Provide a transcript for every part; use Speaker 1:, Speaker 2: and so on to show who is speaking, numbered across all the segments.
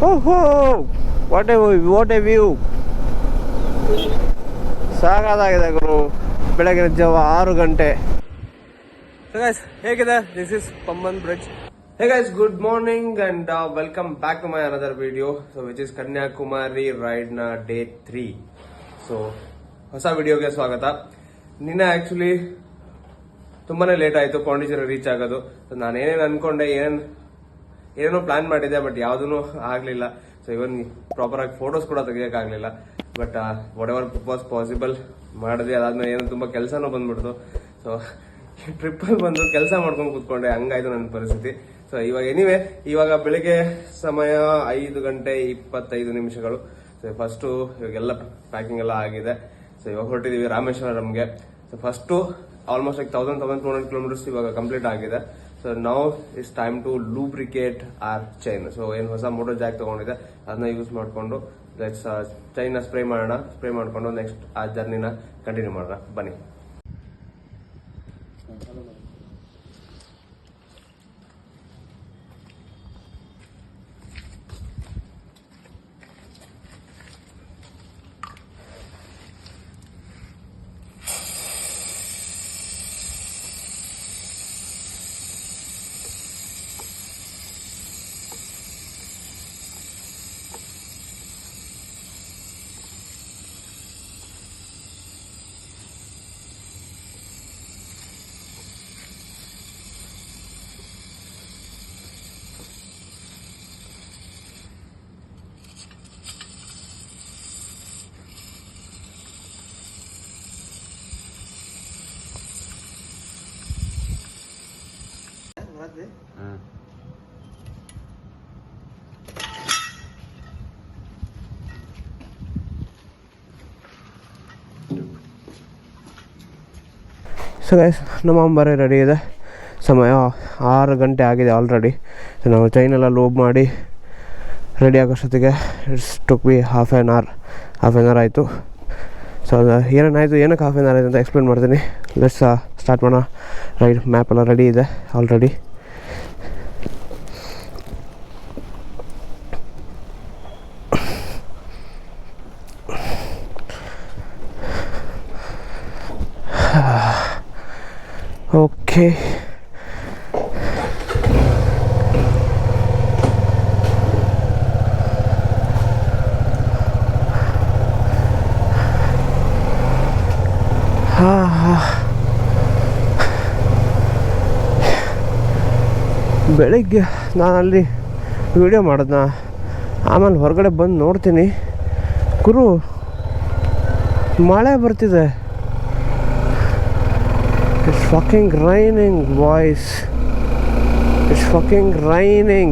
Speaker 1: ಓಹೋ what A view. ಸಾಕಾಗಿದೆ ಗುರು, ಬೆಳಗಿನ ಜಾವ 6 ಗಂಟೆ. So guys, ಹೇಗಿದೆ? This is Pamban Bridge. Hey guys, good morning and welcome back to my another video. So which is Kanyakumari ride na day 3. So ಹೊಸ ವಿಡಿಯೋಗೆ ಸ್ವಾಗತ. ನಿನ್ನೆ ಆಕ್ಚುಲಿ ತುಂಬಾನೇ ಲೇಟ್ ಆಯ್ತು ಪಾಂಡಿಚೇರಿ ರೀಚ್ ಆಗೋದು. ನಾನು ಏನೇನು ಅನ್ಕೊಂಡೆ, ಏನೇನೋ ಪ್ಲಾನ್ ಮಾಡಿದ್ದೆ, ಬಟ್ ಯಾವುದೂ ಆಗ್ಲಿಲ್ಲ. ಸೊ ಇವನ್ ಪ್ರಾಪರ್ ಆಗಿ ಫೋಟೋಸ್ ಕೂಡ ತೆಗಿಯಕ್ಕಾಗ್ಲಿಲ್ಲ. But whatever was possible ಮಾಡಿದ್ವಿ. ಅದಾದ್ಮೇಲೆ ಏನೋ ತುಂಬಾ ಕೆಲಸನೂ ಬಂದ್ಬಿಡ್ತು. ಸೊ ಟ್ರಿಪ್ಪಲ್ಲಿ ಬಂದು ಕೆಲಸ ಮಾಡ್ಕೊಂಡು ಕೂತ್ಕೊಂಡೆ, ಹಂಗಾಯ್ತು ನನ್ನ ಪರಿಸ್ಥಿತಿ. ಸೊ ಇವಾಗ ಬೆಳಿಗ್ಗೆ ಸಮಯ 5:25. ಸೊ ಫಸ್ಟು ಇವಾಗೆಲ್ಲ ಪ್ಯಾಕಿಂಗ್ ಎಲ್ಲ ಆಗಿದೆ. ಸೊ ಇವಾಗ ಹೊರಟಿದೀವಿ ರಾಮೇಶ್ವರಂಗೆ. So first almost like 1200 kilometres ಇವಾಗ ಕಂಪ್ಲೀಟ್ ಆಗಿದೆ. So now it's time to lubricate our chain. So ಏನು ಹೊಸ ಮೋಟರ್ ಜಾಕ್ ತಗೊಂಡಿದೆ, ಅದನ್ನ ಯೂಸ್ ಮಾಡಿಕೊಂಡು ಚೈನ್ನ ಸ್ಪ್ರೇ ಮಾಡ್ಕೊಂಡು ನೆಕ್ಸ್ಟ್ ಆ ಜರ್ನಿನ ಕಂಟಿನ್ಯೂ ಮಾಡೋಣ. ಬನ್ನಿ. ಸೊ ಗೈಸ್, ನಮ್ಮ ಅಂಬಾರಿ ರೆಡಿ ಇದೆ. ಸಮಯ 6 ಗಂಟೆ ಆಗಿದೆ ಆಲ್ರೆಡಿ. ಸೊ ನಾವು ಚೈನೆಲ್ಲ ಲೋಬ್ ಮಾಡಿ ರೆಡಿ ಆಗೋಷ್ಟೊತ್ತಿಗೆ it's took be half an hour ಆಯಿತು. ಸೊ ಅದು ಏನೇನಾಯಿತು, ಏನಕ್ಕೆ ಹಾಫ್ ಆನ್ ಅವರ್ ಆಯಿತು ಅಂತ ಎಕ್ಸ್ಪ್ಲೇನ್ ಮಾಡ್ತೀನಿ. ಲೆಟ್ಸ್ ಸ್ಟಾರ್ಟ್ ಮಾಡೋಣ. ರೈಡ್ ಮ್ಯಾಪ್ ಎಲ್ಲ ರೆಡಿ ಇದೆ ಆಲ್ರೆಡಿ. ಓಕೆ, ಬೆಳಿಗ್ಗೆ ನಾನು ಅಲ್ಲಿ ವಿಡಿಯೋ ಮಾಡಿದ್ನ, ಆಮೇಲೆ ಹೊರಗಡೆ ಬಂದು ನೋಡ್ತೀನಿ, ಗುರು ಮಳೆ ಬರ್ತಿದೆ. It's fucking raining, boys. It's fucking raining.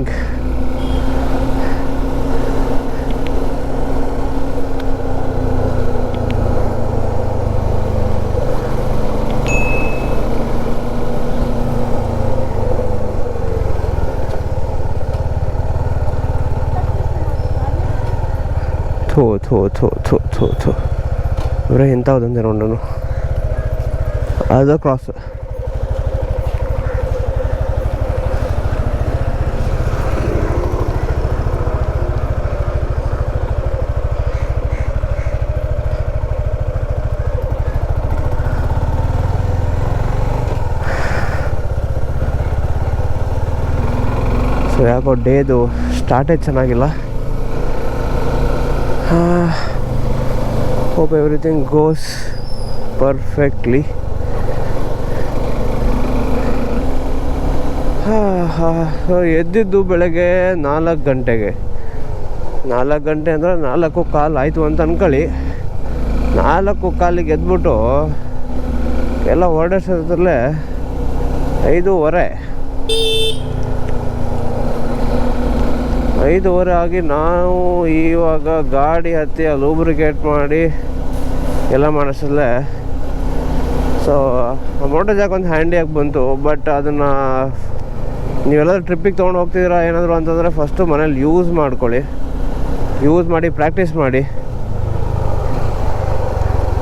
Speaker 1: ಥೋ ಇವರೇ ಎಂಥವುದಂದೆ ನೋಡೋಣ. ಅದು ಕ್ರಾಸ್. ಸೊ ಯಾಕೋ ಡೇದು ಸ್ಟಾರ್ಟೇ ಚೆನ್ನಾಗಿಲ್ಲ. Hope everything goes perfectly. ಎದ್ದಿದ್ದು ಬೆಳಗ್ಗೆ 4 ಗಂಟೆಗೆ. 4 ಗಂಟೆ ಅಂದರೆ 4:15 ಆಯಿತು ಅಂತ ಅಂದ್ಕೊಳ್ಳಿ. 4:15 ಎದ್ಬಿಟ್ಟು ಎಲ್ಲ ಹೊರಡೋಷ್ಟರಲ್ಲೇ 5:30 ಆಗಿ ನಾವು ಇವಾಗ ಗಾಡಿ ಹತ್ತಿ ಲೂಬ್ರಿಕೇಟ್ ಮಾಡಿ ಎಲ್ಲ ಮಾಡಿಸಲೇ. ಸೊ ಮೋಟರ್ ಜಾಕ್ ಒಂದು ಹ್ಯಾಂಡಿಯಾಗಿ ಬಂತು. ಬಟ್ ಅದನ್ನು ನೀವೆಲ್ಲರೂ ಟ್ರಿಪ್ಪಿಗೆ ತೊಗೊಂಡು ಹೋಗ್ತಿದ್ದೀರಾ ಏನಾದರೂ ಅಂತಂದರೆ ಫಸ್ಟು ಮನೇಲಿ ಯೂಸ್ ಮಾಡಿ ಪ್ರಾಕ್ಟೀಸ್ ಮಾಡಿ.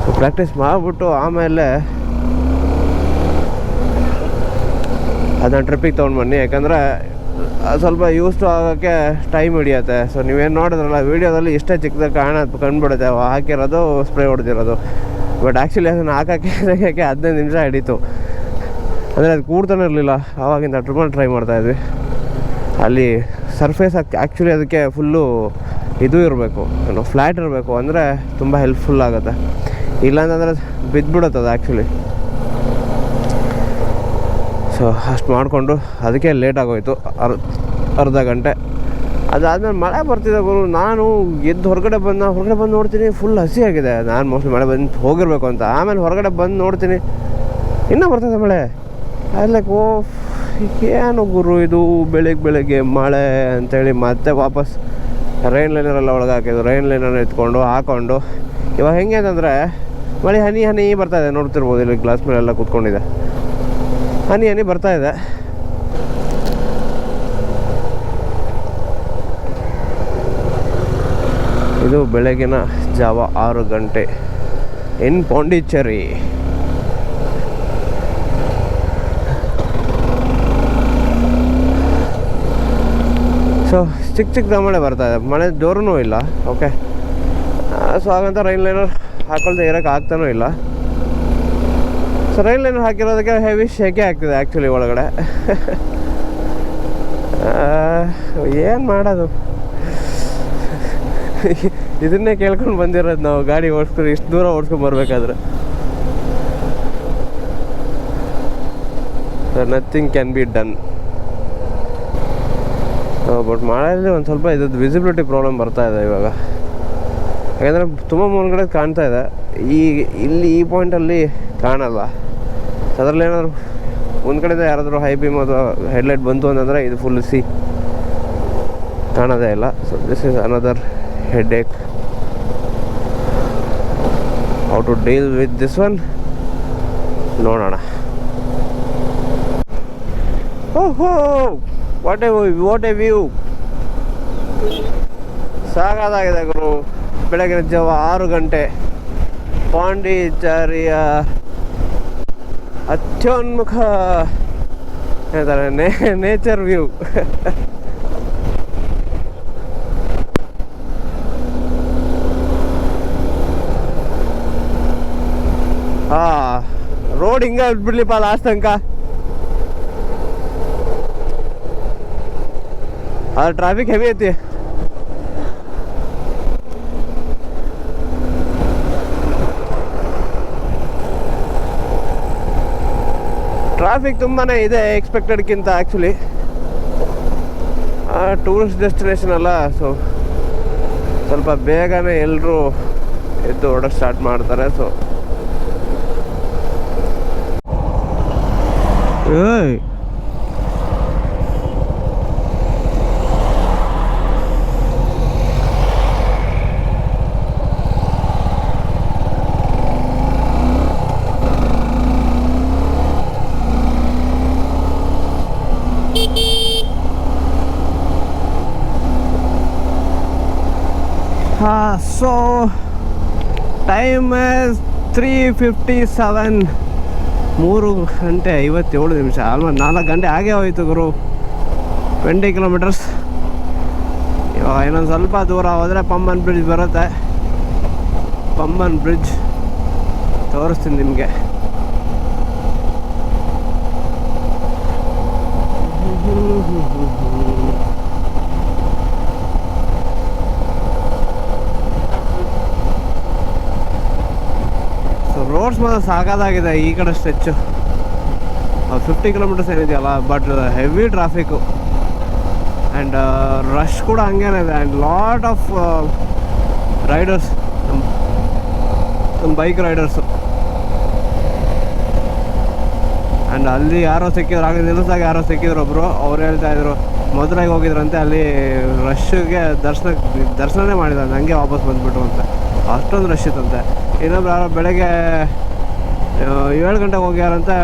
Speaker 1: ಸೊ ಪ್ರಾಕ್ಟೀಸ್ ಮಾಡಿಬಿಟ್ಟು ಆಮೇಲೆ ಅದನ್ನು ಟ್ರಿಪ್ಪಿಗೆ ತೊಗೊಂಡು ಬನ್ನಿ. ಯಾಕಂದರೆ ಸ್ವಲ್ಪ ಯೂಸ್ ಟು ಆಗೋಕ್ಕೆ ಟೈಮ್ ಹಿಡಿಯುತ್ತೆ. ಸೊ ನೀವೇನು ನೋಡಿದ್ರಲ್ಲ ವೀಡಿಯೋದಲ್ಲಿ ಇಷ್ಟೇ ಚಿಕ್ಕದಾಗಿ ಕಂಡುಬಿಡುತ್ತೆ ಹಾಕಿರೋದು ಸ್ಪ್ರೇ ಹೊಡೆದಿರೋದು. ಬಟ್ ಆ್ಯಕ್ಚುಲಿ ಅದನ್ನು ಹಾಕೋಕ್ಕೆ 15 ನಿಮಿಷ ಹಿಡೀತು. ಅಂದರೆ ಅದು ಕೂಡ್ತಾನೆ ಇರಲಿಲ್ಲ. ಆವಾಗಿಂದ ಟ್ರೈ ಮಾಡ್ತಾಯಿದ್ವಿ. ಅಲ್ಲಿ ಸರ್ಫೇಸ್ ಆ್ಯಕ್ಚುಲಿ ಅದಕ್ಕೆ ಫುಲ್ಲು ಇದು ಇರಬೇಕು, ಏನು ಫ್ಲ್ಯಾಟ್ ಇರಬೇಕು, ಅಂದರೆ ತುಂಬ ಹೆಲ್ಪ್ಫುಲ್ ಆಗುತ್ತೆ. ಇಲ್ಲಾಂತಂದರೆ ಬಿದ್ದುಬಿಡುತ್ತೆ ಅದು ಆ್ಯಕ್ಚುಲಿ. ಸೊ ಅಷ್ಟು ಮಾಡಿಕೊಂಡು ಅದಕ್ಕೆ ಲೇಟ್ ಆಗೋಯ್ತು, ಅರ್ಧ ಗಂಟೆ. ಅದಾದಮೇಲೆ ಮಳೆ ಬರ್ತಿದೆ ಗುರು. ನಾನು ಎದ್ದು ಹೊರಗಡೆ ಬಂದು ನೋಡ್ತೀನಿ ಫುಲ್ ಹಸಿ ಆಗಿದೆ. ನಾನು ಮೋಸ್ಟ್ಲಿ ಮಳೆ ಬಂದು ಹೋಗಿರಬೇಕು ಅಂತ. ಆಮೇಲೆ ಹೊರಗಡೆ ಬಂದು ನೋಡ್ತೀನಿ ಇನ್ನೂ ಬರ್ತದೆ ಮಳೆ. ಲೈಕ್ ಓ ಏನು ಗುರು ಇದು ಬೆಳಗ್ಗೆ ಮಳೆ ಅಂಥೇಳಿ ಮತ್ತೆ ವಾಪಸ್ ರೈನ್ ಲೈನರೆಲ್ಲ ಒಳಗೆ ಹಾಕಿದ್ದು. ರೈನ್ ಲೈನರ್ ಎತ್ಕೊಂಡು ಹಾಕ್ಕೊಂಡು ಇವಾಗ ಹೆಂಗೆ ಅಂತಂದರೆ ಮಳೆ ಹನಿ ಬರ್ತಾಯಿದೆ. ನೋಡ್ತಿರ್ಬೋದು ಇಲ್ಲಿ ಗ್ಲಾಸ್ ಮೇಲೆಲ್ಲ ಕೂತ್ಕೊಂಡಿದೆ. ಹನಿ ಬರ್ತಾಯಿದೆ. ಇದು ಬೆಳಗಿನ ಜಾವ 6 ಗಂಟೆ ಇನ್ ಪಾಂಡಿಚೇರಿ. ಸೊ ಚಿಕ್ಕ ಮಳೆ ಬರ್ತಾಯಿದೆ, ಮಳೆ ಜೋರೂ ಇಲ್ಲ. ಓಕೆ, ಸೊ ಹಾಗಂತ ರೈನ್ ಲೈನರ್ ಹಾಕೊಳ್ದೆ ಇರೋಕ್ಕೆ ಆಗ್ತಾನೂ ಇಲ್ಲ. ಸೊ ರೈನ್ ಲೈನರ್ ಹಾಕಿರೋದಕ್ಕೆ ಹೆವಿ ಶೆಕೆ ಆಗ್ತಿದೆ ಆ್ಯಕ್ಚುಲಿ ಒಳಗಡೆ. ಏನು ಮಾಡೋದು, ಇದನ್ನೇ ಕೇಳ್ಕೊಂಡು ಬಂದಿರೋದು ನಾವು. ಗಾಡಿ ಓಡಿಸ್ಕೊಂಡು ಇಷ್ಟು ದೂರ ಓಡಿಸ್ಕೊಂಡು ಬರಬೇಕಾದ್ರೆ nothing can be done. But ಮಳೆಯಲ್ಲಿ ಒಂದು ಸ್ವಲ್ಪ ಇದ್ದು ವಿಸಿಬಿಲಿಟಿ ಪ್ರಾಬ್ಲಮ್ ಬರ್ತಾಯಿದೆ ಇವಾಗ. ಯಾಕಂದರೆ ತುಂಬ ಮುಂದ್ಗಡೆ ಕಾಣ್ತಾ ಇದೆ. ಇಲ್ಲಿ ಈ ಪಾಯಿಂಟಲ್ಲಿ ಕಾಣಲ್ಲ. ಅದರಲ್ಲಿ ಏನಾದರೂ ಮುಂದ್ಗಡೆಯಿಂದ ಯಾರಾದರೂ ಹೈ ಬೀಮ್ ಅಥವಾ ಹೆಡ್ಲೈಟ್ ಬಂತು ಅಂತಂದರೆ ಇದು ಫುಲ್ ಕಾಣೋದೇ ಇಲ್ಲ. So this is another headache. How to deal with this one ನೋಡೋಣ. ಓಹೋ ವಾಟ್ ಎ ವ್ಯೂ. ಸಾಕಾಗಿದೆ ಗುರು. ಬೆಳಗಿನ ಜಾವ 6 ಗಂಟೆ ಪಾಂಡಿಚೇರಿಯ ಅತ್ಯುನ್ಮುಖ ಹೇಳ್ತಾರೆ ನೇಚರ್ ವ್ಯೂ. ರೋಡ್ ಹಿಂಗೆ ಬಿಡ್ಲಿಪ್ಪ ಲಾಸ್ಟ್ ತನಕ. ಟ್ರಾಫಿಕ್ ಹೆವಿ ಐತಿ. ಟ್ರಾಫಿಕ್ ತುಂಬಾ ಇದೆ ಎಕ್ಸ್ಪೆಕ್ಟೆಡ್ಗಿಂತ ಆ್ಯಕ್ಚುಲಿ. ಟೂರಿಸ್ಟ್ ಡೆಸ್ಟಿನೇಷನ್ ಅಲ್ಲ, ಸೊ ಸ್ವಲ್ಪ ಬೇಗನೆ ಎಲ್ಲರೂ ಎದ್ದು ಓಡೋಕ್ಕೆ ಸ್ಟಾರ್ಟ್ ಮಾಡ್ತಾರೆ. So so time 3:57, 3:57. ಆಲ್ಮೋಸ್ಟ್ 4 ಗಂಟೆ ಆಗೇ ಹೋಯಿತು ಗುರು. 20 ಕಿಲೋಮೀಟರ್ಸ್. ಇವಾಗ ಇನ್ನೊಂದು ಸ್ವಲ್ಪ ದೂರ ಹೋದರೆ ಪಂಬನ್ ಬ್ರಿಡ್ಜ್ ಬರುತ್ತೆ. ಪಂಬನ್ ಬ್ರಿಡ್ಜ್ ತೋರಿಸ್ತೀನಿ ನಿಮಗೆ. ರೋಡ್ಸ್ ಮಾತ್ರ ಸಾಕಾಗಿದೆ ಈ ಕಡೆ ಸ್ಟ್ರೆಚ್ಚು. 50 ಕಿಲೋಮೀಟರ್ಸ್ ಏನಿದೆಯಲ್ಲ, but heavy traffic and rush ಕೂಡ ಹಂಗೇನೆ ಇದೆ. And lot of Riders, bike riders. And ಅಲ್ಲಿ ಯಾರೋ ಸಿಕ್ಕಿದ್ರು, ಆಗ ನಿಲ್ಲಿಸಿದಾಗ ಯಾರೋ ಸಿಕ್ಕಿದ್ರು ಒಬ್ಬರು. ಅವ್ರು ಹೇಳ್ತಾಯಿದ್ರು ಮಧುರೈಗೆ ಹೋಗಿದ್ರಂತೆ, ಅಲ್ಲಿ ರಶ್ಗೆ ದರ್ಶನನೇ ಮಾಡಿದ, ಹಂಗೆ ವಾಪಸ್ ಬಂದುಬಿಟ್ರು ಅಂತ. ಅಷ್ಟೊಂದು ರಶ್ ಇತ್ತಂತೆ. ಇನ್ನೊಬ್ರು ಯಾರೋ ಬೆಳಗ್ಗೆ 7 ಗಂಟೆಗೆ ಹೋಗ್ಯಾರಂತೆ,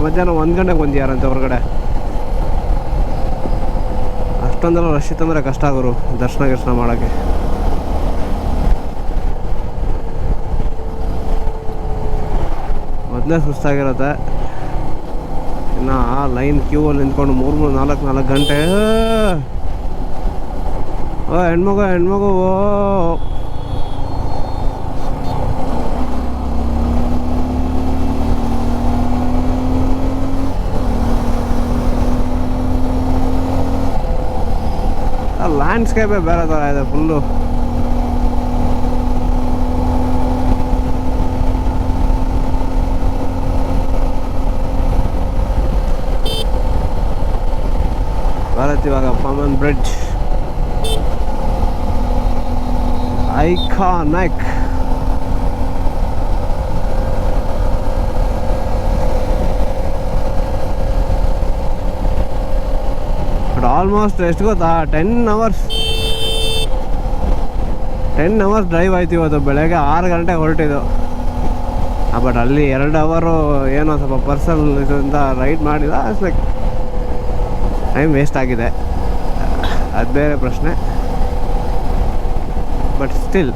Speaker 1: ಮಧ್ಯಾಹ್ನ 1 ಗಂಟೆಗೆ ಬಂದ್ಯಾರಂತೆ ಹೊರಗಡೆ. ಅಷ್ಟೊಂದೆಲ್ಲ ರಶ್ ಇತ್ತಂದರೆ ಕಷ್ಟ ಆಗೋರು ದರ್ಶನ ಮಾಡೋಕ್ಕೆ. ಮೊದಲೇ ಸುಸ್ತಾಗಿರುತ್ತೆ. ಇನ್ನು ಆ ಲೈನ್ ಕ್ಯೂ ಅಲ್ಲಿ ನಿಂತ್ಕೊಂಡು 3-4 ಗಂಟೆ. ಓ ಹೆಣ್ಮಗು ಓ ಲ್ಯಾಂಡ್ಸ್ಕೇಪೇ ಬೇರೆ ಥರ ಇದೆ ಫುಲ್ಲು. ಬರುತ್ತೆ ಇವಾಗ ಪಮ್ಮನ್ ಬ್ರಿಡ್ಜ್. ಐಕಾನಿಕ್. ಬಟ್ ಆಲ್ಮೋಸ್ಟ್ ಎಷ್ಟು ಗೊತ್ತಾ, 10 ಅವರ್ಸ್ ಡ್ರೈವ್ ಆಯ್ತು ಇವತ್ತು. ಬೆಳಗ್ಗೆ 6 ಗಂಟೆಗೆ ಹೊರಟಿದ್ದು. ಬಟ್ ಅಲ್ಲಿ 2 ಅವರು ಏನೋ ಸ್ವಲ್ಪ ಪರ್ಸನಲ್ ಇದರಿಂದ ರೈಡ್ ಮಾಡಿಲ್ಲ. ಇಟ್ಸ್ ಲೈಕ್ ಟೈಮ್ ವೇಸ್ಟ್ ಆಗಿದೆ, ಅದು ಬೇರೆ ಪ್ರಶ್ನೆ. But still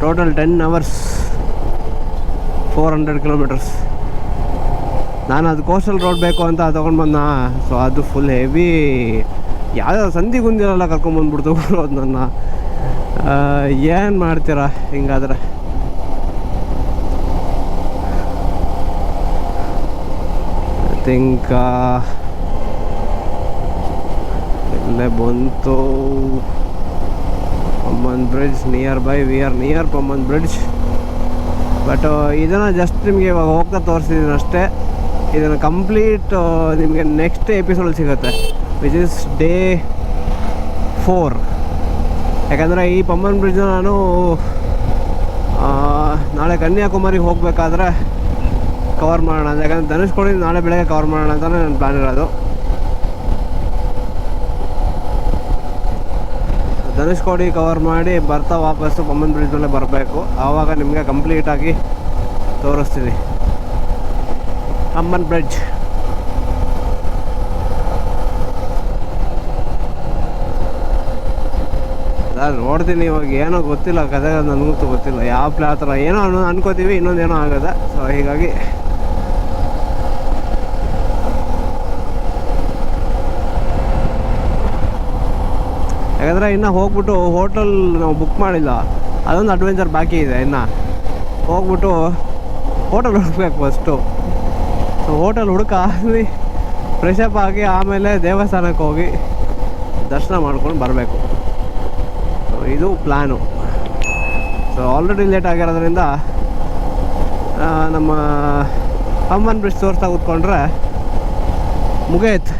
Speaker 1: total 10 hours 400 kilometres. ನಾನು ಅದು ಕೋಸ್ಟಲ್ ರೋಡ್ ಬೇಕು ಅಂತ ತೊಗೊಂಡು ಬಂದ. ಸೊ ಅದು ಫುಲ್ ಹೆವಿ, ಯಾವುದೋ ಸಂಧಿ ಗುಂದಿರೆಲ್ಲ ಕರ್ಕೊಂಬಂದ್ಬಿಡ್ತು ಅದು ನನ್ನ. ಏನು ಮಾಡ್ತೀರಾ ಹಿಂಗಾದ್ರೆ? ಐ ಥಿಂಕ್ ಇಲ್ಲೇ ಬಂತು Pamban bridge. Near by, we are near Pamban bridge. But ಇದನ್ನು ಜಸ್ಟ್ ನಿಮಗೆ ಇವಾಗ ಹೋಗ್ತಾ ತೋರಿಸಿದ್ದೀನಿ ಅಷ್ಟೇ. ಇದನ್ನು ಕಂಪ್ಲೀಟ್ ನಿಮಗೆ ನೆಕ್ಸ್ಟ್ ಎಪಿಸೋಡ್ ಸಿಗುತ್ತೆ, ವಿಚ್ ಇಸ್ ಡೇ 4. ಯಾಕಂದರೆ ಈ ಪಮ್ಮನ್ ಬ್ರಿಡ್ಜ್ನ ನಾನು ನಾಳೆ ಕನ್ಯಾಕುಮಾರಿಗೆ ಹೋಗಬೇಕಾದ್ರೆ ಕವರ್ ಮಾಡೋಣ ಅಂತ. ಯಾಕಂದರೆ ಧನುಷ್ಕೋಡಿ ನಾಳೆ ಬೆಳಗ್ಗೆ ಕವರ್ ಮಾಡೋಣ ಅಂತಲೇ ನನ್ನ ಪ್ಲ್ಯಾನ್ ಇರೋದು. ಧನುಷ್ಕೋಡಿ ಕವರ್ ಮಾಡಿ ಬರ್ತಾ ವಾಪಸ್ಸು ಪಮ್ಮನ್ ಬ್ರಿಡ್ಜ್ ಮೇಲೆ ಬರಬೇಕು. ಆವಾಗ ನಿಮಗೆ ಕಂಪ್ಲೀಟಾಗಿ ತೋರಿಸ್ತೀನಿ ಪಮ್ಮನ್ ಬ್ರಿಡ್ಜ್. ನಾನು ನೋಡ್ತೀನಿ ಇವಾಗ. ಏನೋ ಗೊತ್ತಿಲ್ಲ ಕಥೆ, ನನಗೂ ಗೊತ್ತಿಲ್ಲ ಯಾವ ಆ ಥರ ಏನೋ ಅನ್ಕೋತೀವಿ, ಇನ್ನೊಂದೇನೋ ಆಗದೆ. ಸೊ ಹೀಗಾಗಿ ಯಾಕಂದರೆ ಇನ್ನು ಹೋಗ್ಬಿಟ್ಟು ಹೋಟೆಲ್ ನಾವು ಬುಕ್ ಮಾಡಿಲ್ಲ, ಅದೊಂದು ಅಡ್ವೆಂಚರ್ ಬಾಕಿ ಇದೆ. ಇನ್ನು ಹೋಗ್ಬಿಟ್ಟು ಹೋಟೆಲ್ ಹುಡುಕ್ಬೇಕು ಫಸ್ಟು. ಸೊ ಹೋಟೆಲ್ ಹುಡುಕಾಗಲಿ, ಫ್ರೆಶಪ್ ಆಗಿ ಆಮೇಲೆ ದೇವಸ್ಥಾನಕ್ಕೆ ಹೋಗಿ ದರ್ಶನ ಮಾಡ್ಕೊಂಡು ಬರಬೇಕು. ಸೊ ಇದು ಪ್ಲ್ಯಾನು. ಸೊ ಆಲ್ರೆಡಿ ಲೇಟ್ ಆಗಿರೋದ್ರಿಂದ ನಮ್ಮ ಪಮ್ಮನ್ ಬ್ರಿಡ್ಜ್ ತೋರಿಸ್ತಾ ಕೂತ್ಕೊಂಡ್ರೆ ಮುಗಿಯತ್ತೆ.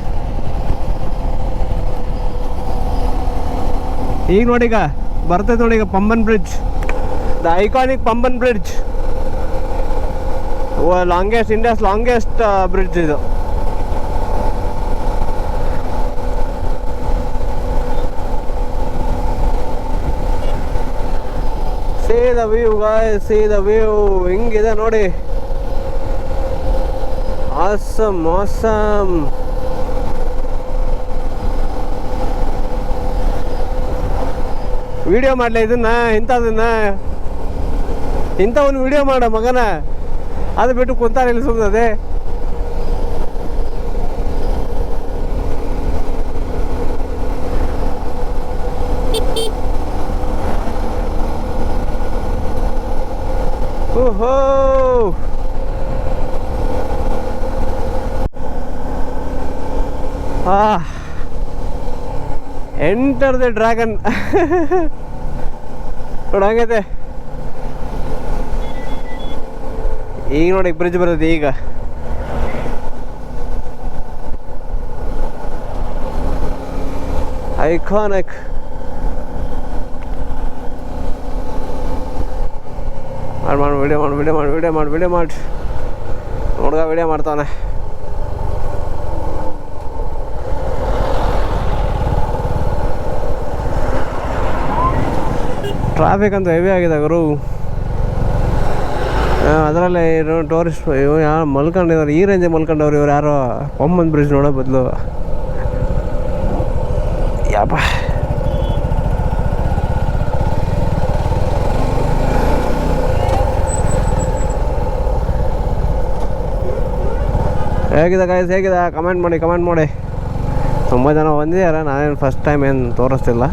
Speaker 1: ಈಗ ನೋಡೀಗ ಬರ್ತೈತೆ ನೋಡಿ, ಈಗ Pamban bridge, the iconic Pamban bridge. Longest, India's longest bridge ಇದು. See the view guys, see the view. ಹಿಂಗಿದೆ ನೋಡಿ, awesome, awesome. ವಿಡಿಯೋ ಮಾಡಲ ಇದನ್ನ, ಇಂಥ ಒಂದು ವಿಡಿಯೋ ಮಾಡ ಮಗನ. ಅದು ಬಿಟ್ಟು ಕುಂತಾರೆ ಇಲ್ಲಿ ಸುಮ್ಮನೆ. ಓಹೋ, ಎಂಟರ್ ದ ಡ್ರ್ಯಾಗನ್. ನೋಡಂಗೈತೆ ಈಗ ನೋಡಿ, ಬ್ರಿಡ್ಜ್ ಬರ್ತದೆ ಈಗ. ಐಕಾನಿಕ್. ಮಾಡಿ ವಿಡಿಯೋ ಮಾಡಿ ಹುಡುಗ ವಿಡಿಯೋ ಮಾಡ್ತಾನೆ. ಟ್ರಾಫಿಕ್ ಅಂತೂ ಹೆವಿ ಆಗಿದೆ ಗುರು. ಅದರಲ್ಲೇ ಟೂರಿಸ್ಟ್ ಇವ್ರು ಯಾರು ಮಲ್ಕೊಂಡಿದ್ದಾರೆ, ಈ ರೇಂಜಿಗೆ ಮಲ್ಕೊಂಡವ್ರು ಇವ್ರು ಯಾರೋ. ಪಮ್ಮನ್ ಬ್ರಿಡ್ಜ್ ನೋಡೋ ಬದಲು ಯಪ್ಪ. ಹೇಗಿದೆ ಗಾಯ್ಸ್, ಹೇಗಿದೆ ಕಮೆಂಟ್ ಮಾಡಿ. ತುಂಬ ಜನ ಬಂದಿದ್ದಾರೆ, ನಾನೇನು ಫಸ್ಟ್ ಟೈಮ್ ಏನು ತೋರಿಸ್ತಿಲ್ಲ.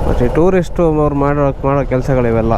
Speaker 1: ಮತ್ತು ಟೂರಿಸ್ಟು ಅವ್ರು ಮಾಡೋ ಕೆಲಸಗಳಿವೆಲ್ಲ.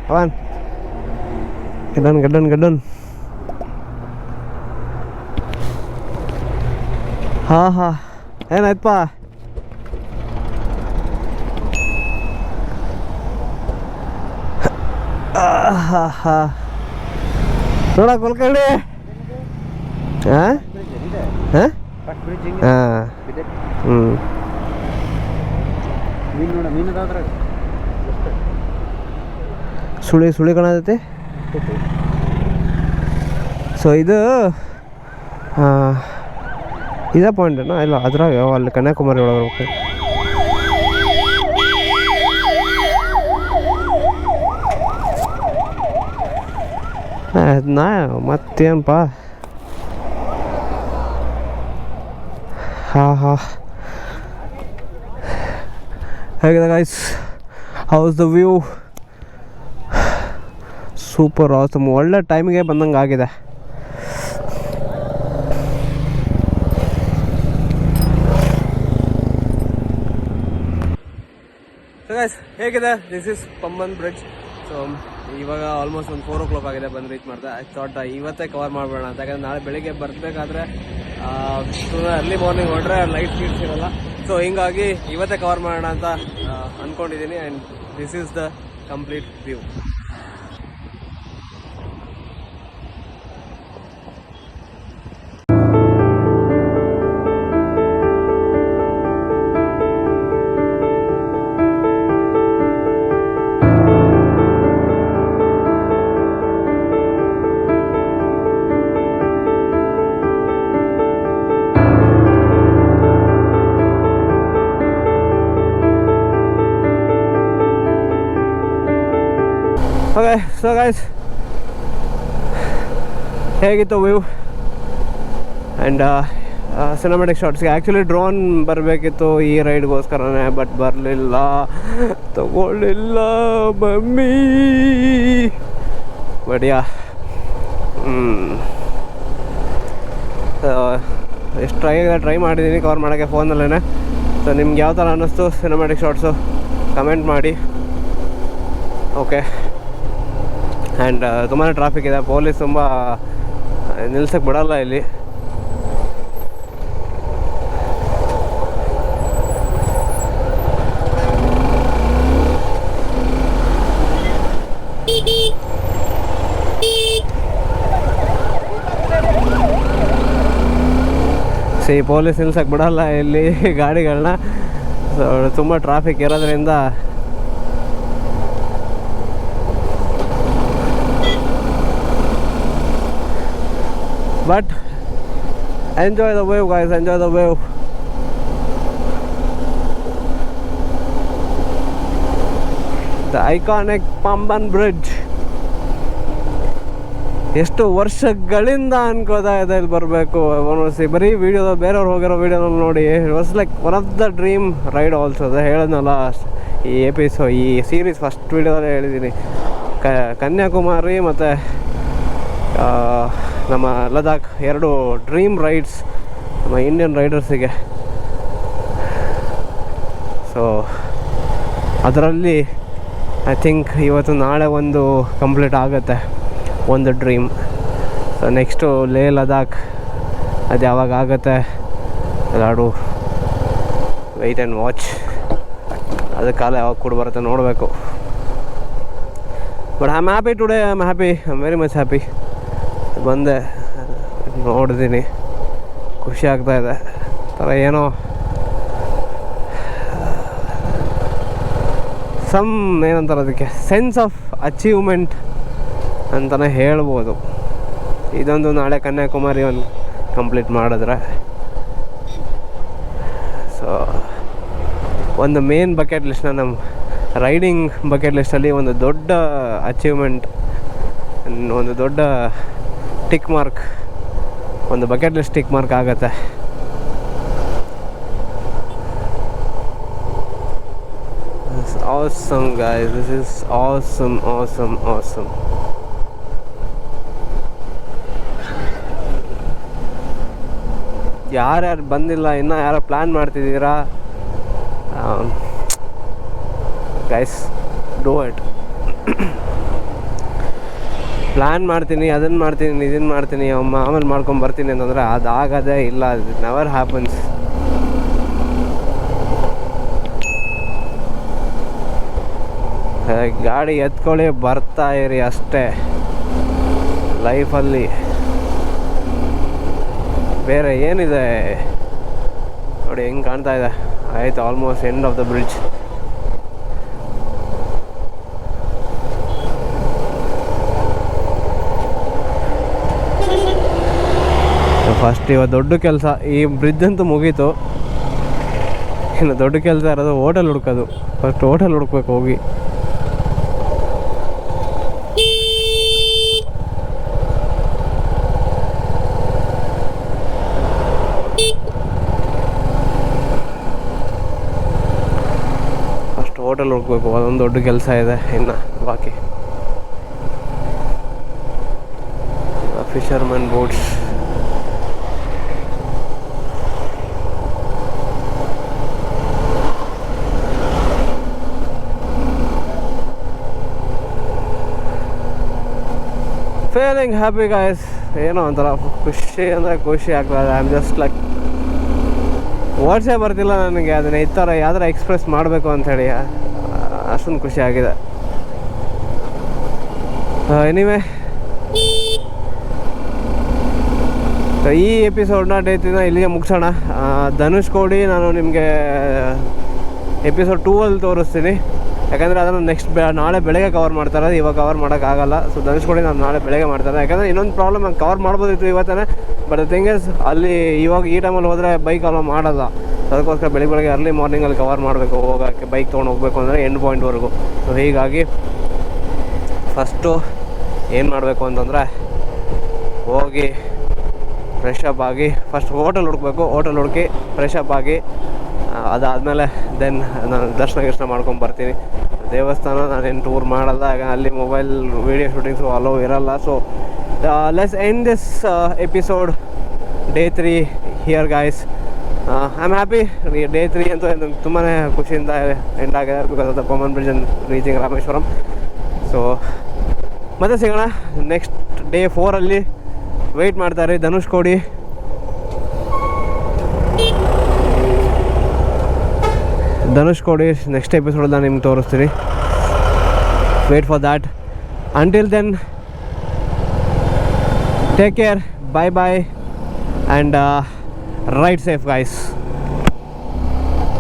Speaker 1: Kawan, gedon. Enak pa. Noda kolkande. Hah? ಸುಳಿ ಕಾಣತೈತೆ. ಸೊ ಇದು ಇದೇ ಪಾಯಿಂಟೇನಾ? ಇಲ್ಲ, ಅದ್ರಾಗ ಅಲ್ಲಿ ಕನ್ಯಾಕುಮಾರಿ ಒಳಗೆ ಹೋಗ್ಬೇಕು. ನಾ ಮತ್ತೇನಪ್ಪ. ಹೇಗಿದೆ guys, house the view? Super awesome, ಒಳ್ಳೆ ಟೈಮಿಗೆ ಬಂದಂಗೆ ಆಗಿದೆ. ಸೊ ಗೈಸ್, ಹೇಗಿದೆ? This is Pamban bridge. So ಇವಾಗ ಆಲ್ಮೋಸ್ಟ್ ಒಂದು 4 o'clock ಆಗಿದೆ, ಬಂದು ರೀಚ್ ಮಾಡಿದೆ. ಐ ಥಾಟ್ ಇವತ್ತೇ ಕವರ್ ಮಾಡಬೇಡ ಅಂತ, ಯಾಕಂದರೆ ನಾಳೆ ಬೆಳಿಗ್ಗೆ ಬರಬೇಕಾದ್ರೆ ಅರ್ಲಿ ಮಾರ್ನಿಂಗ್ ಹೊರಟ್ರೆ ಲೈಟ್ ಫೀಡ್ಸ್ ಇರಲ್ಲ. ಸೊ ಹಿಂಗಾಗಿ ಇವತ್ತೇ ಕವರ್ ಮಾಡೋಣ ಅಂತ ಅಂದ್ಕೊಂಡಿದ್ದೀನಿ. And this is the complete view. Okay, so guys, ಹೇಗಿತ್ತು ವ್ಯೂ ಆ್ಯಂಡ್ ಸಿನಿಮ್ಯಾಟಿಕ್ ಶಾರ್ಟ್ಸ್ಗೆ? ಆ್ಯಕ್ಚುಲಿ ಡ್ರೋನ್ ಬರಬೇಕಿತ್ತು ಈ ರೈಡ್ಗೋಸ್ಕರನೇ, ಬಟ್ ಬರಲಿಲ್ಲ, ತಗೊಳ್ಳಿಲ್ಲ ಮಮ್ಮಿ. ಬಟ್ ಯಾ, ಎಷ್ಟು ಟ್ರೈ ಮಾಡಿದ್ದೀನಿ ಕವರ್ ಮಾಡೋಕ್ಕೆ ಫೋನಲ್ಲೇ. ಸೊ ನಿಮ್ಗೆ ಯಾವ ಥರ ಅನ್ನಿಸ್ತು ಸಿನಿಮ್ಯಾಟಿಕ್ ಶಾರ್ಟ್ಸು ಕಮೆಂಟ್ ಮಾಡಿ. ಓಕೆ, ಆ್ಯಂಡ್ ತುಂಬಾ ಟ್ರಾಫಿಕ್ ಇದೆ, ಪೊಲೀಸ್ ತುಂಬ ನಿಲ್ಸಕ್ಕೆ ಬಿಡಲ್ಲ ಇಲ್ಲಿ. ಪೊಲೀಸ್ ನಿಲ್ಸಕ್ಕೆ ಬಿಡಲ್ಲ ಇಲ್ಲಿ ಗಾಡಿಗಳನ್ನ. ಸೊ ತುಂಬ ಟ್ರಾಫಿಕ್ ಇರೋದ್ರಿಂದ but enjoy the wave guys, enjoy the wave. The iconic Pamban Bridge. ಎಷ್ಟು ವರ್ಷಗಳಿಂದ ಅನ್ಕೋತಾ ಇದೆ ಇಲ್ಲಿ ಬರಬೇಕು ವನವಾಸಿ. ಬರೀ ವೀಡಿಯೋದ ಬೇರೆಯವ್ರು ಹೋಗಿರೋ ವೀಡಿಯೋನಲ್ಲಿ ನೋಡಿ was like one of the dream ride also. ಅದೇ ಹೇಳಿದ್ನಲ್ಲ ಈ ಸೀರೀಸ್ ಫಸ್ಟ್ ವೀಡಿಯೋದಲ್ಲೇ ಹೇಳಿದ್ದೀನಿ. ಕನ್ಯಾಕುಮಾರಿ ಮತ್ತು ನಮ್ಮ ಲದಾಖ್ ಎರಡು ಡ್ರೀಮ್ ರೈಡ್ಸ್ ನಮ್ಮ ಇಂಡಿಯನ್ ರೈಡರ್ಸಿಗೆ. ಸೊ ಅದರಲ್ಲಿ ಐ ಥಿಂಕ್ ಇವತ್ತು ನಾಳೆ ಒಂದು ಕಂಪ್ಲೀಟ್ ಆಗುತ್ತೆ, ಒಂದು ಡ್ರೀಮ್. ಸೊ ನೆಕ್ಸ್ಟು ಲೇ ಲದಾಖ್ ಅದು ಯಾವಾಗ ಆಗುತ್ತೆ ಎಲ್ಲಾಡು ವೆಯ್ಟ್ ಆ್ಯಂಡ್ ವಾಚ್. ಅದು ಕಾಲ ಯಾವಾಗ ಕೂಡ ಬರುತ್ತೆ ನೋಡಬೇಕು. But I am happy today, I am happy, I am very much happy. ಬಂದೆ, ನೋಡಿದ್ದೀನಿ, ಖುಷಿ ಆಗ್ತಾಯಿದೆ. ಥರ ಏನೋ ಏನಂತಾರೆ ಅದಕ್ಕೆ, ಸೆನ್ಸ್ ಆಫ್ ಅಚೀವ್ಮೆಂಟ್ ಅಂತಲೇ ಹೇಳ್ಬೋದು. ಇದೊಂದು ನಾಳೆ ಕನ್ಯಾಕುಮಾರಿ ಒಂದು ಕಂಪ್ಲೀಟ್ ಮಾಡಿದ್ರೆ ಸೊ ಒಂದು ಮೇನ್ ಬಕೆಟ್ ಲಿಸ್ಟ್ನ ನಮ್ಮ ರೈಡಿಂಗ್ ಬಕೆಟ್ ಲಿಸ್ಟಲ್ಲಿ ಒಂದು ದೊಡ್ಡ ಅಚೀವ್ಮೆಂಟ್, ಒಂದು ದೊಡ್ಡ ಟಿಕ್ ಮಾರ್ಕ್, ಒಂದು ಬಕೆಟ್ ಲಿಸ್ಟ್ ಟಿಕ್ ಮಾರ್ಕ್ ಆಗುತ್ತೆ. Awesome guys, this is awesome. ಯಾರ್ಯಾರು ಬಂದಿಲ್ಲ, ಇನ್ನೂ ಯಾರೋ ಪ್ಲ್ಯಾನ್ ಮಾಡ್ತಿದ್ದೀರಾ ಗೈಸ್, ಡೂ ಇಟ್. ಪ್ಲ್ಯಾನ್ ಮಾಡ್ತೀನಿ, ಅದನ್ನು ಮಾಡ್ತೀನಿ, ಇದನ್ನು ಮಾಡ್ತೀನಿ, ಆಮೇಲೆ ಮಾಡ್ಕೊಂಡು ಬರ್ತೀನಿ ಅಂತಂದರೆ ಅದಾಗದೇ ಇಲ್ಲ. It never happens. ಗಾಡಿ ಎತ್ಕೊಳ್ಳಿ, ಬರ್ತಾ ಇರಿ ಅಷ್ಟೇ ಲೈಫಲ್ಲಿ. ಬೇರೆ ಏನಿದೆ ನೋಡಿ, ಹೆಂಗೆ ಕಾಣ್ತಾ ಇದೆ. ಆಯ್ತು, almost end of the bridge. First ಇವತ್ತು ದೊಡ್ಡ ಕೆಲಸ, ಈ ಬ್ರಿಡ್ಜ್ ಅಂತೂ ಮುಗೀತು. ಇನ್ನು ದೊಡ್ಡ ಕೆಲಸ ಇರೋದು ಹೋಟೆಲ್ ಹುಡ್ಕೋದು. ಫಸ್ಟ್ ಹೋಟೆಲ್ ಹುಡ್ಕ್ಬೇಕು ಹೋಗಿ. ಹೋಟೆಲ್ ಹುಡ್ಕಬೇಕು, ಅದೊಂದು ದೊಡ್ಡ ಕೆಲಸ ಇದೆ. ಇನ್ನು ಬಾಕಿ fisherman boats. Feeling happy guys. ಏನೋ ಒಂಥರ ಖುಷಿ ಅಂದರೆ ಖುಷಿ ಆಗ್ತದೆ. ಐ ಆಮ್ ಜಸ್ಟ್ ಲೈಕ್ ವರ್ಡ್ಸೇ ಬರ್ತಿಲ್ಲ ನನಗೆ ಅದನ್ನ ಈ ಥರ ಯಾವ್ದಾರ ಎಕ್ಸ್ಪ್ರೆಸ್ ಮಾಡಬೇಕು ಅಂಥೇಳಿ. ಅಷ್ಟೊಂದು ಖುಷಿ ಆಗಿದೆ. ಎನಿವೆ, ಈ ಎಪಿಸೋಡ್ನ ಡೇಟಿನ ಇಲ್ಲಿಗೆ ಮುಗಿಸೋಣ. ಧನುಷ್ಕೋಡಿ ನಾನು ನಿಮಗೆ ಎಪಿಸೋಡ್ 2ಅಲ್ಲಿ ತೋರಿಸ್ತೀನಿ. ಯಾಕಂದರೆ ಅದನ್ನು ನೆಕ್ಸ್ಟ್ ನಾಳೆ ಬೆಳಗ್ಗೆ ಕವರ್ ಮಾಡ್ತಾರೆ, ಇವಾಗ ಕವರ್ ಮಾಡೋಕ್ಕಾಗಲ್ಲ. ಸೊ ಧನುಷ್ಕೋಡಿ ನಾನು ನಾಳೆ ಬೆಳಗ್ಗೆ ಮಾಡ್ತಾರೆ. ಯಾಕಂದರೆ ಇನ್ನೊಂದು ಪ್ರಾಬ್ಲಮ್, ಕವರ್ ಮಾಡ್ಬೋದಿತ್ತು ಇವತ್ತೇ. ಬಟ್ ಥಿಂಗ್ ಇಸ್, ಅಲ್ಲಿ ಇವಾಗ ಈ ಟೈಮಲ್ಲಿ ಹೋದರೆ ಬೈಕ್ ಅಲೋ ಮಾಡಲ್ಲ. ಅದಕ್ಕೋಸ್ಕರ ಬೆಳಗ್ಗೆ ಅರ್ಲಿ ಮಾರ್ನಿಂಗಲ್ಲಿ ಕವರ್ ಮಾಡಬೇಕು. ಹೋಗೋಕ್ಕೆ ಬೈಕ್ ತೊಗೊಂಡು ಹೋಗಬೇಕು ಅಂದರೆ ಎಂಡ್ ಪಾಯಿಂಟ್ವರೆಗೂ. ಸೊ ಹೀಗಾಗಿ ಫಸ್ಟು ಏನು ಮಾಡಬೇಕು ಅಂತಂದರೆ, ಹೋಗಿ ಫ್ರೆಶ್ ಅಪ್ ಆಗಿ ಫಸ್ಟ್ ಹೋಟೆಲ್ ಹುಡುಕಬೇಕು. ಹೋಟೆಲ್ ಹುಡುಕಿ ಫ್ರೆಶ್ ಅಪ್ ಆಗಿ ಅದಾದಮೇಲೆ ದೆನ್ ನಾನು ದರ್ಶನ ಮಾಡ್ಕೊಂಡು ಬರ್ತೀನಿ. ದೇವಸ್ಥಾನ ನಾನೇನು ಟೂರ್ ಮಾಡಲ್ಲ, ಅಲ್ಲಿ ಮೊಬೈಲ್ ವೀಡಿಯೋ ಶೂಟಿಂಗ್ಸು ಅಲೋ ಇರಲ್ಲ. So let's end this episode day 3 here guys. I am happy. Day 3 ಅಂತೂ ತುಂಬಾ ಖುಷಿಯಿಂದ ಎಂಡ್ ಆಗಿದೆ because of the Pamban bridge and reaching Rameswaram. So ಮತ್ತೆ ಸಿಗೋಣ ನೆಕ್ಸ್ಟ್ ಡೇ 4ಅಲ್ಲಿ. ವೆಯ್ಟ್ ಮಾಡ್ತಾರೆ ಧನುಷ್ಕೋಡಿ. ನೆಕ್ಸ್ಟ್ ಎಪಿಸೋಡಲ್ಲಿ ನಾನು ನಿಮ್ಗೆ ತೋರಿಸ್ತೀನಿ. Wait for that. Until then, take care, bye and ride safe guys.